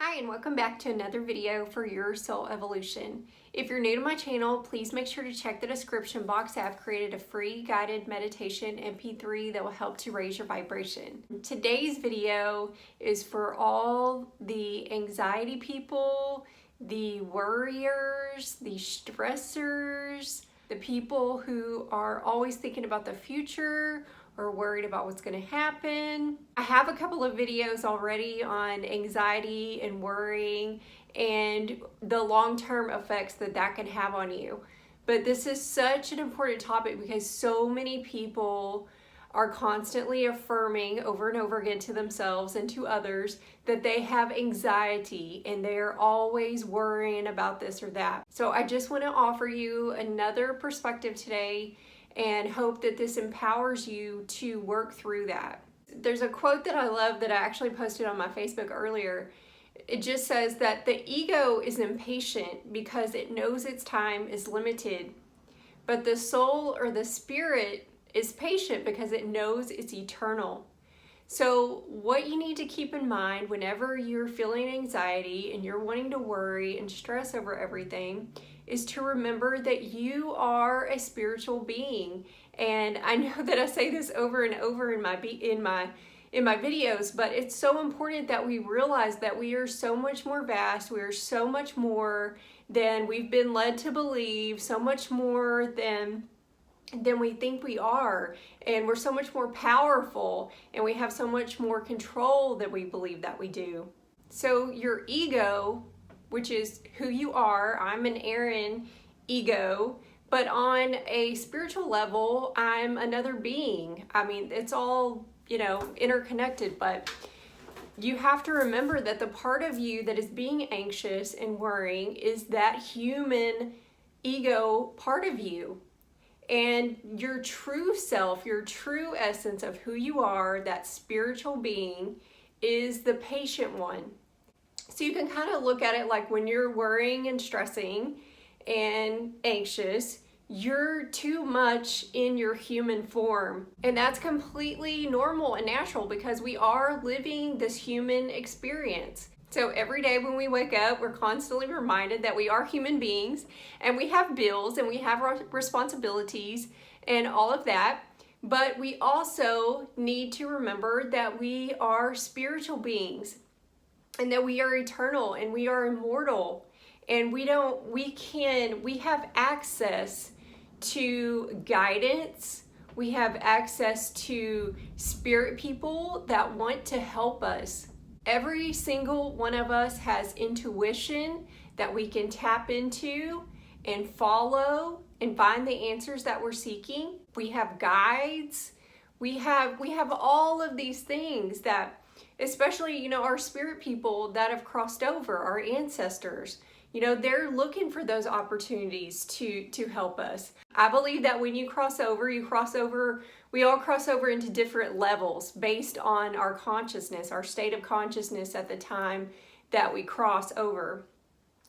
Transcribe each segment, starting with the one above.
Hi, and welcome back to another video for Your Soul Evolution. If you're new to my channel, please make sure to check the description box. I've created a free guided meditation MP3 that will help to raise your vibration. Today's video is for all the anxiety people, the worriers, the stressors, the people who are always thinking about the future or worried about what's going to happen. I have a couple of videos already on anxiety and worrying and the long-term effects that can have on you. But this is such an important topic because so many people are constantly affirming over and over again to themselves and to others that they have anxiety and they're always worrying about this or that. So I just want to offer you another perspective today and hope that this empowers you to work through that. There's a quote that I love that I actually posted on my Facebook earlier. It just says that the ego is impatient because it knows its time is limited, but the soul or the spirit is patient because it knows it's eternal. So what you need to keep in mind whenever you're feeling anxiety and you're wanting to worry and stress over everything is to remember that you are a spiritual being. And I know that I say this over and over in my videos, but it's so important that we realize that we are so much more vast. We are so much more than we've been led to believe, so much more than we think we are, and we're so much more powerful, and we have so much more control than we believe that we do. So your ego, which is who you are, I'm an Aron ego, but on a spiritual level, I'm another being. I mean, it's all, interconnected, but you have to remember that the part of you that is being anxious and worrying is that human ego part of you. And your true self, your true essence of who you are, that spiritual being, is the patient one. So you can kind of look at it like when you're worrying and stressing and anxious, you're too much in your human form. And that's completely normal and natural because we are living this human experience. So every day when we wake up, we're constantly reminded that we are human beings and we have bills and we have responsibilities and all of that. But we also need to remember that we are spiritual beings and that we are eternal and we are immortal, and we have access to guidance. We have access to spirit people that want to help us. Every single one of us has intuition that we can tap into and follow and find the answers that we're seeking. We have guides. We have all of these things that, especially, our spirit people that have crossed over, our ancestors, they're looking for those opportunities to help us. I believe that when you cross over, we all cross over into different levels based on our consciousness, our state of consciousness at the time that we cross over.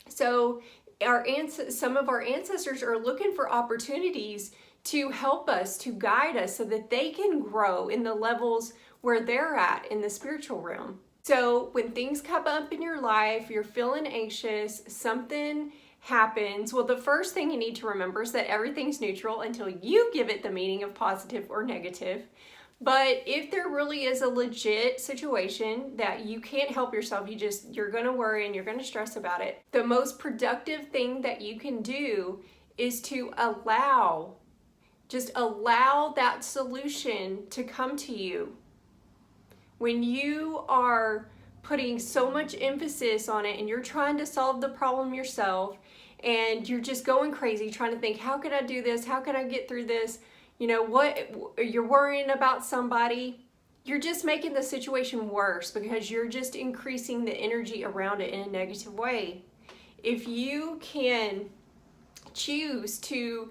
So some of our ancestors are looking for opportunities to help us, to guide us so that they can grow in the levels where they're at in the spiritual realm. So when things come up in your life, you're feeling anxious, something happens, well, the first thing you need to remember is that everything's neutral until you give it the meaning of positive or negative. But if there really is a legit situation that you can't help yourself, you're going to worry and you're going to stress about it, the most productive thing that you can do is to allow that solution to come to you. When you are putting so much emphasis on it and you're trying to solve the problem yourself and you're just going crazy trying to think, how could I do this? How could I get through this? You're worrying about somebody, you're just making the situation worse because you're just increasing the energy around it in a negative way. If you can choose to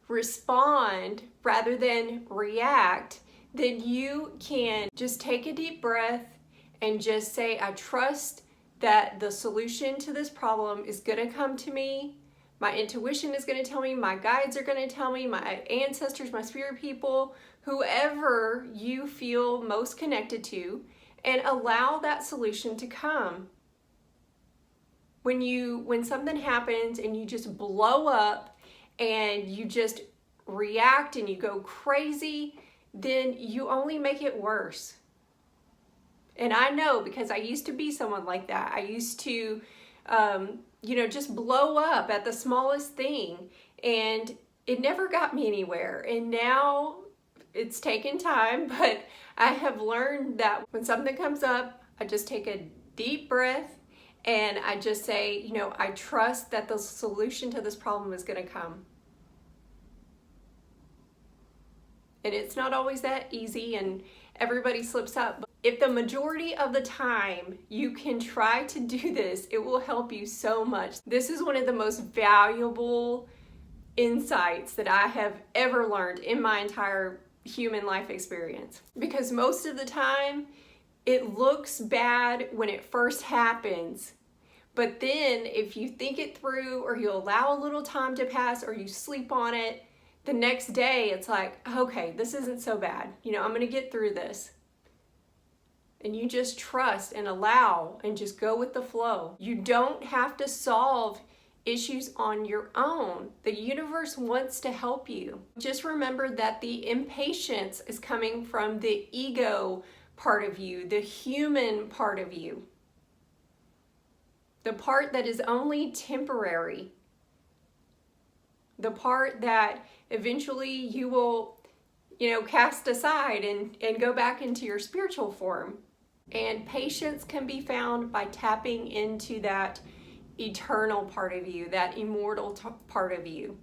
respond rather than react, then you can just take a deep breath and just say, I trust that the solution to this problem is going to come to me. My intuition is going to tell me, my guides are going to tell me, my ancestors, my spirit people, whoever you feel most connected to, and allow that solution to come. When something happens and you just blow up and you just react and you go crazy, then you only make it worse. And I know, because I used to be someone like that. I used to, just blow up at the smallest thing, and it never got me anywhere. And now it's taken time, but I have learned that when something comes up, I just take a deep breath and I just say, I trust that the solution to this problem is going to come. And it's not always that easy, and everybody slips up. But if the majority of the time you can try to do this, it will help you so much. This is one of the most valuable insights that I have ever learned in my entire human life experience. Because most of the time, it looks bad when it first happens. But then if you think it through, or you allow a little time to pass, or you sleep on it, the next day it's like, okay, this isn't so bad. I'm going to get through this. And you just trust and allow and just go with the flow. You don't have to solve issues on your own. The universe wants to help you. Just remember that the impatience is coming from the ego part of you, the human part of you, the part that is only temporary, the part that eventually you will, cast aside and go back into your spiritual form. And patience can be found by tapping into that eternal part of you, that immortal part of you.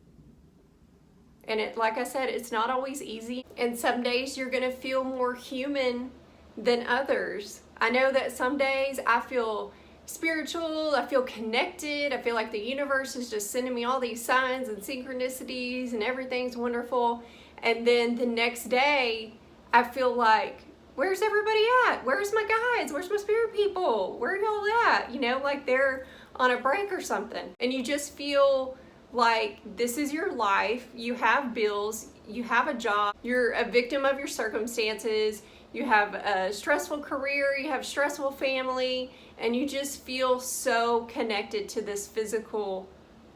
And like I said, it's not always easy. And some days you're going to feel more human than others. I know that some days I feel spiritual, I feel connected, I feel like the universe is just sending me all these signs and synchronicities and everything's wonderful. And then the next day I feel like, where's everybody at? Where's my guides? Where's my spirit people? Where are y'all at? Like they're on a break or something. And you just feel like this is your life. You have bills, you have a job, you're a victim of your circumstances, you have a stressful career, you have a stressful family, and you just feel so connected to this physical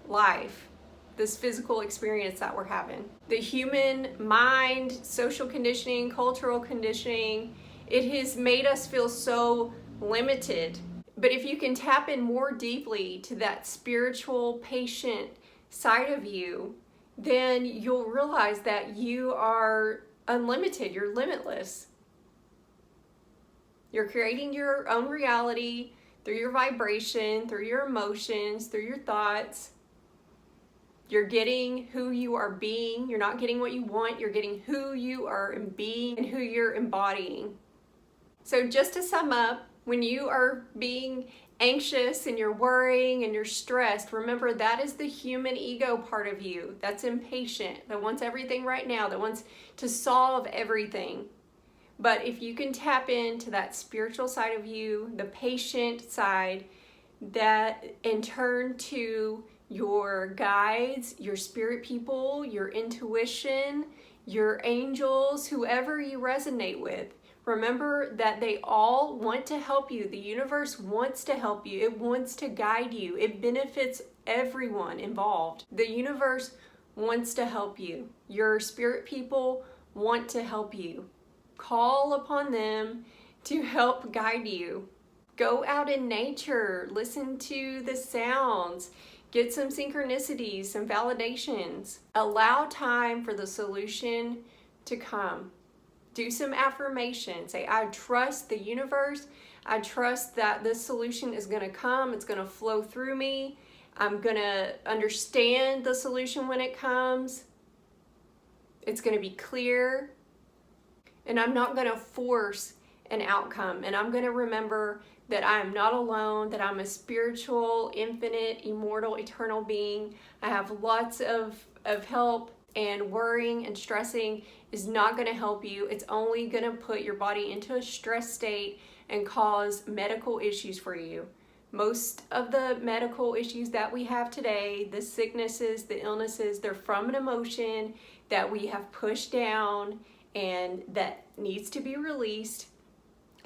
life, this physical experience that we're having. The human mind, social conditioning, cultural conditioning, it has made us feel so limited. But if you can tap in more deeply to that spiritual, patient side of you, then you'll realize that you are unlimited, you're limitless. You're creating your own reality through your vibration, through your emotions, through your thoughts. You're getting who you are being. You're not getting what you want. You're getting who you are being and who you're embodying. So just to sum up, when you are being anxious and you're worrying and you're stressed, remember that is the human ego part of you that's impatient, that wants everything right now, that wants to solve everything. But if you can tap into that spiritual side of you, the patient side, that and turn to your guides, your spirit people, your intuition, your angels, whoever you resonate with, remember that they all want to help you. The universe wants to help you. It wants to guide you. It benefits everyone involved. The universe wants to help you. Your spirit people want to help you. Call upon them to help guide you. Go out in nature, listen to the sounds, get some synchronicities, some validations. Allow time for the solution to come. Do some affirmation. Say, I trust the universe. I trust that this solution is going to come. It's going to flow through me. I'm going to understand the solution when it comes. It's going to be clear. And I'm not going to force an outcome. And I'm going to remember that I am not alone, that I'm a spiritual, infinite, immortal, eternal being. I have lots of help, and worrying and stressing is not going to help you. It's only going to put your body into a stress state and cause medical issues for you. Most of the medical issues that we have today, the sicknesses, the illnesses, they're from an emotion that we have pushed down and that needs to be released.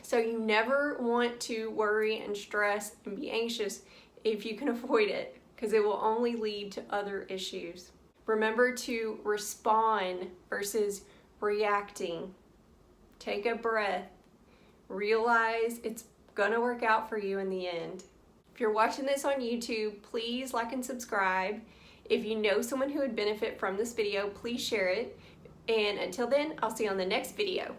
So you never want to worry and stress and be anxious if you can avoid it, because it will only lead to other issues. Remember to respond versus reacting. Take a breath. Realize it's gonna work out for you in the end. If you're watching this on YouTube, please like and subscribe. If you know someone who would benefit from this video, please share it. And until then, I'll see you on the next video.